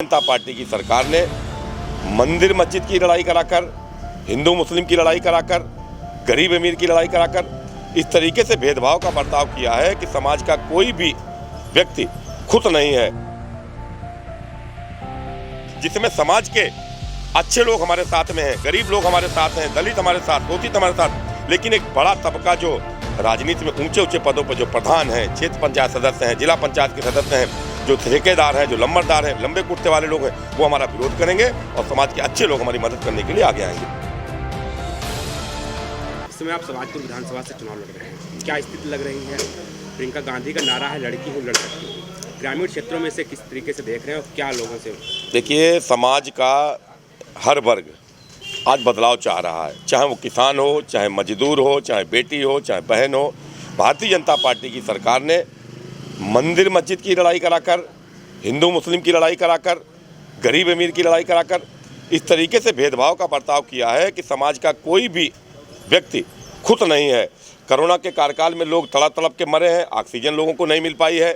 जनता party की सरकार ने मंदिर मस्जिद की लड़ाई कराकर, हिंदू मुस्लिम की लड़ाई कराकर, गरीब अमीर की लड़ाई कराकर इस तरीके से भेदभाव का बर्ताव किया है कि समाज का कोई भी व्यक्ति खुश नहीं है, जिसमें समाज के अच्छे लोग हमारे साथ में हैं, गरीब लोग हमारे साथ हैं, दलित हमारे साथ, शोषित हमारे साथ, लेकिन एक बड़ा तबका जो राजनीति में ऊंचे ऊंचे पदों पर जो प्रधान हैं, क्षेत्र पंचायत सदस्य हैं, जिला पंचायत के सदस्य हैं, जो ठेकेदार हैं, जो लंबरदार हैं, लंबे कुर्ते वाले लोग हैं, वो हमारा विरोध करेंगे और समाज के अच्छे लोग हमारी मदद करने के लिए आगे आएंगे। इस समय आप समाजपुर विधानसभा से चुनाव लड़ रहे हैं, क्या स्थिति लग रही है? प्रियंका गांधी का नारा है लड़की हूँ लड़ सकती हूँ, ग्रामीण क्षेत्रों में से किस तरीके से देख रहे हैं और क्या लोगों से? देखिए, समाज का हर वर्ग आज बदलाव चाह रहा है, चाहे वो किसान हो, चाहे मजदूर हो, चाहे बेटी हो, चाहे बहन हो। भारतीय जनता पार्टी की सरकार ने मंदिर मस्जिद की लड़ाई कराकर, हिंदू मुस्लिम की लड़ाई कराकर, गरीब अमीर की लड़ाई कराकर इस तरीके से भेदभाव का बर्ताव किया है कि समाज का कोई भी व्यक्ति खुश नहीं है। कोरोना के कार्यकाल में लोग तड़प तड़प के मरे हैं, ऑक्सीजन लोगों को नहीं मिल पाई है,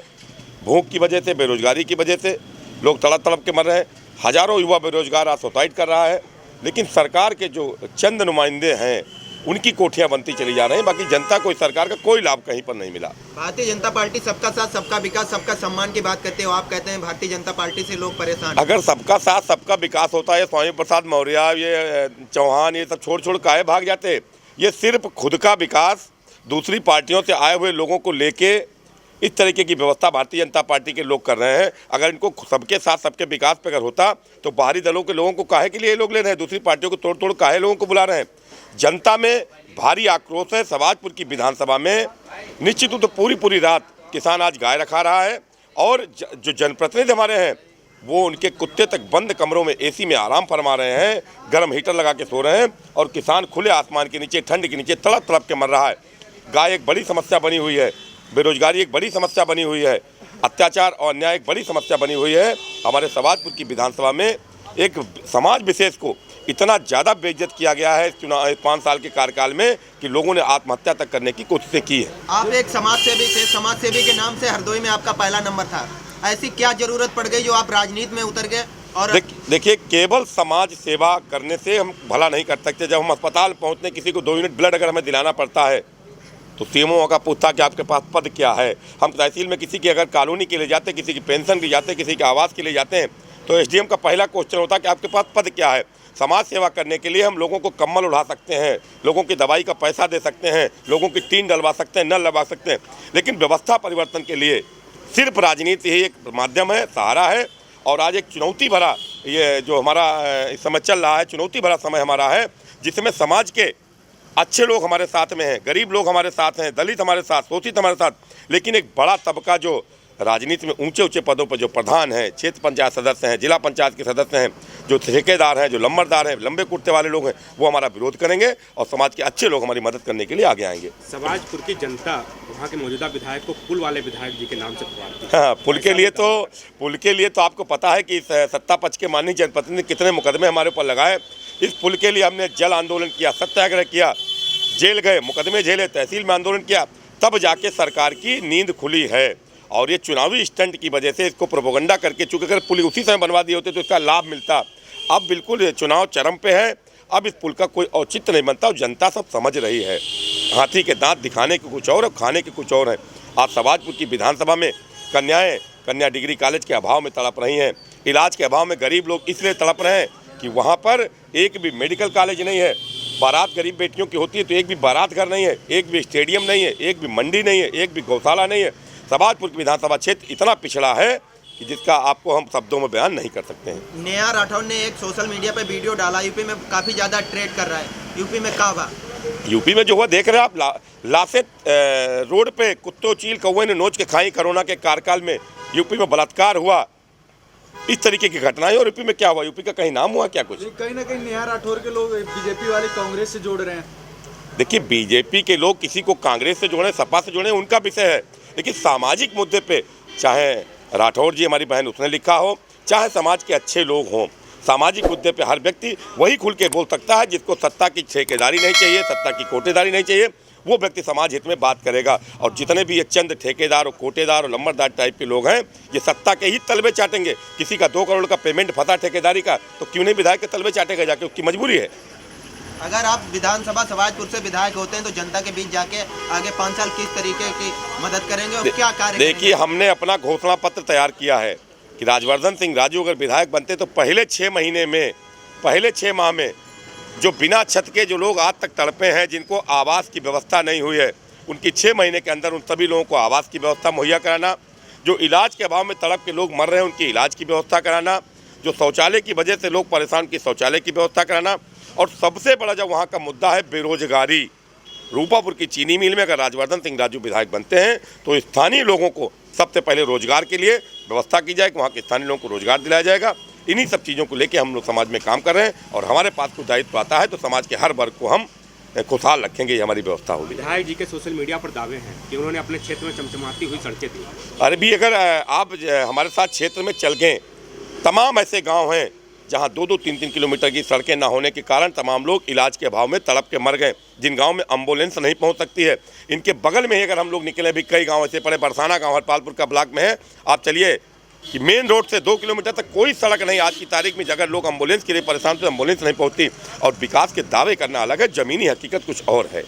भूख की वजह से, बेरोजगारी की वजह से लोग तड़प तड़प के मर रहे हैं। हजारों युवा बेरोजगार आज सुसाइड कर रहा है, लेकिन सरकार के जो चंद नुमाइंदे हैं उनकी कोठियां बनती चली जा रही हैं, बाकी जनता को इस सरकार का कोई लाभ कहीं पर नहीं मिला। भारतीय जनता पार्टी सबका साथ सबका विकास सबका सम्मान की बात करते हो, आप कहते हैं भारतीय जनता पार्टी से लोग परेशान। अगर सबका साथ सबका विकास होता है, स्वामी प्रसाद मौर्य, ये चौहान, ये सब छोड़ काहे भाग जाते? ये सिर्फ खुद का विकास दूसरी पार्टियों से आए हुए लोगों को लेके इस तरीके की व्यवस्था भारतीय जनता पार्टी के लोग कर रहे हैं। अगर इनको सबके साथ सबके विकास पे अगर होता तो बाहरी दलों के लोगों को काहे के लिए ये लोग ले रहे हैं? दूसरी पार्टियों को तोड़ तोड़ काहे लोगों को बुला रहे हैं? जनता में भारी आक्रोश है। समाजपुर की विधानसभा में निश्चित रूप से पूरी रात किसान आज गाय रखा रहा है और जो जनप्रतिनिधि हमारे हैं वो उनके कुत्ते तक बंद कमरों में एसी में आराम फरमा रहे हैं, गर्म हीटर लगा के सो रहे हैं और किसान खुले आसमान के नीचे ठंड के नीचे तड़प तड़प के मर रहा है। गाय एक बड़ी समस्या बनी हुई है, बेरोजगारी एक बड़ी समस्या बनी हुई है, अत्याचार और अन्याय एक बड़ी समस्या बनी हुई है। हमारे समाजपुर की विधानसभा में एक समाज विशेष को इतना ज़्यादा बेइज्जत किया गया है चुनाव 5 साल के कार्यकाल में कि लोगों ने आत्महत्या तक करने की कोशिशें की है। आप एक समाजसेवी थे, समाजसेवी के नाम से हरदोई में आपका पहला नंबर था, ऐसी क्या जरूरत पड़ गई जो आप राजनीति में उतर गए? और देखिए, केवल समाज सेवा करने से हम भला नहीं कर सकते। जब हम अस्पताल पहुँचने किसी को 2 यूनिट ब्लड अगर हमें दिलाना पड़ता है तो सीएमओ का पूछता कि आपके पास पद क्या है। हम तहसील में किसी की अगर कॉलोनी के लिए जाते हैं, किसी की पेंशन के लिए जाते हैं, किसी के आवास के लिए जाते हैं तो एसडीएम का पहला क्वेश्चन होता है कि आपके पास पद क्या है। समाज सेवा करने के लिए हम लोगों को कम्बल उड़ा सकते हैं, लोगों की दवाई का पैसा दे सकते हैं, लोगों की टीन डलवा सकते हैं, नल लगवा सकते हैं, लेकिन व्यवस्था परिवर्तन के लिए सिर्फ राजनीति ही एक माध्यम है, सहारा है। और आज एक चुनौती भरा ये जो हमारा इस समय चल रहा है, चुनौती भरा समय हमारा है, जिसमें समाज के अच्छे लोग हमारे साथ में हैं, गरीब लोग हमारे साथ हैं, दलित हमारे साथ, शोषित हमारे साथ, लेकिन एक बड़ा तबका जो राजनीति में ऊंचे ऊंचे पदों पर जो प्रधान हैं, क्षेत्र पंचायत सदस्य हैं, जिला पंचायत के सदस्य हैं, जो ठेकेदार हैं, जो लंबरदार हैं, लंबे कुर्ते वाले लोग हैं, वो हमारा विरोध करेंगे और समाज के अच्छे लोग हमारी मदद करने के लिए आगे आएंगे। समाजपुर की जनता वहाँ के मौजूदा विधायक को पुल वाले विधायक जी के नाम से पुकारती है। हाँ, पुल के लिए तो आपको पता है कि सत्ता पक्ष के माननीय जनप्रतिनिधि कितने मुकदमे हमारे ऊपर लगाए। इस पुल के लिए हमने जल आंदोलन किया, सत्याग्रह किया, जेल गए, मुकदमे झेले, तहसील में आंदोलन किया, तब जाके सरकार की नींद खुली है। और ये चुनावी स्टंट की वजह से इसको प्रोपेगेंडा करके, चूँकि अगर पुल उसी समय बनवा दिए होते तो इसका लाभ मिलता। अब बिल्कुल चुनाव चरम पे है, अब इस पुल का कोई औचित्य नहीं बनता और जनता सब समझ रही है। हाथी के दांत दिखाने के कुछ और खाने के कुछ और हैं। आज समाजपुर की विधानसभा में कन्या डिग्री कॉलेज के अभाव में तड़प रही हैं, इलाज के अभाव में गरीब लोग इसलिए तड़प रहे हैं कि वहाँ पर एक भी मेडिकल कॉलेज नहीं है। बारात गरीब बेटियों की होती है तो एक भी बारात घर नहीं है, एक भी स्टेडियम नहीं है, एक भी मंडी नहीं है, एक भी गौशाला नहीं है। समाजपुर की विधानसभा क्षेत्र इतना पिछड़ा है कि जिसका आपको हम शब्दों में बयान नहीं कर सकते हैं। नेहा राठौर ने एक सोशल मीडिया पे वीडियो डाला, यूपी में काफ़ी ज़्यादा ट्रेड कर रहा है, यूपी में क्या हुआ? यूपी में जो हुआ देख रहे हैं आप, लाशें रोड पे कुत्तों चील कौवे ने नोच के खाई। कोरोना के कार्यकाल में यूपी में बलात्कार हुआ, इस तरीके की घटनाएं। और यूपी में क्या हुआ? यूपी का कहीं नाम हुआ क्या? कुछ कहीं ना कहीं नेहा राठौर के लोग बीजेपी वाले कांग्रेस से जोड़ रहे हैं। देखिए, बीजेपी के लोग किसी को कांग्रेस से जोड़े, सपा से जोड़े, उनका विषय है, लेकिन सामाजिक मुद्दे पे चाहे राठौर जी हमारी बहन उसने लिखा हो, चाहे समाज के अच्छे लोग हों, सामाजिक मुद्दे पे हर व्यक्ति वही खुल के बोल सकता है जिसको सत्ता की ठेकेदारी नहीं चाहिए, सत्ता की कोटेदारी नहीं चाहिए। वो व्यक्ति समाज हित में बात करेगा। और जितने भी ये चंद ठेकेदार और कोटेदार और लंबरदार टाइप के लोग हैं, ये सत्ता के ही तलबे चाटेंगे। किसी का 2 करोड़ का पेमेंट फंसा ठेकेदारी का, तो क्यों नहीं विधायक के तलबे चाटेगा जाके, उसकी मजबूरी है। अगर आप विधानसभा समाजपुर से विधायक होते हैं तो जनता के बीच जाके आगे 5 साल किस तरीके की मदद करेंगे और क्या कार्य देखिए, करेंगे? हमने अपना घोषणा पत्र तैयार किया है कि राजवर्धन सिंह राजू अगर विधायक बनते तो पहले 6 माह में जो बिना छत के जो लोग आज तक तड़पे हैं, जिनको आवास की व्यवस्था नहीं हुई है, उनकी 6 महीने के अंदर उन सभी लोगों को आवास की व्यवस्था मुहैया कराना। जो इलाज के अभाव में तड़प के लोग मर रहे हैं, उनकी इलाज की व्यवस्था कराना। जो शौचालय की वजह से लोग परेशान, की शौचालय की व्यवस्था कराना। और सबसे बड़ा जो वहाँ का मुद्दा है बेरोजगारी। रूपापुर की चीनी मिल में अगर राजवर्धन सिंह राजू विधायक बनते हैं तो स्थानीय लोगों को सबसे पहले रोजगार के लिए व्यवस्था की जाए, वहाँ के स्थानीय लोगों को रोजगार दिलाया जाएगा। इन्हीं सब चीज़ों को लेकर हम लोग समाज में काम कर रहे हैं और हमारे पास कुछ दायित्व आता है तो समाज के हर वर्ग को हम खुशहाल रखेंगे, ये हमारी व्यवस्था होगी। विधायक जी के सोशल मीडिया पर दावे हैं कि उन्होंने अपने क्षेत्र में चमचमाती हुई सड़कें दी। अरे भी अगर आप हमारे साथ क्षेत्र में चल गए, तमाम ऐसे गांव हैं जहां 2-2, 3-3 किलोमीटर की सड़कें ना होने के कारण तमाम लोग इलाज के अभाव में तड़प के मर गए, जिन गांव में एम्बुलेंस नहीं पहुंच सकती है। इनके बगल में ही अगर हम लोग निकले, भी कई गांव ऐसे पड़े, बरसाना गांव हरपालपुर का ब्लॉक में है, आप चलिए कि मेन रोड से 2 किलोमीटर तक कोई सड़क नहीं। आज की तारीख में अगर लोग एम्बुलेंस के लिए परेशान तो एम्बुलेंस नहीं पहुंचती। और विकास के दावे करना अलग है, ज़मीनी हकीकत कुछ और है।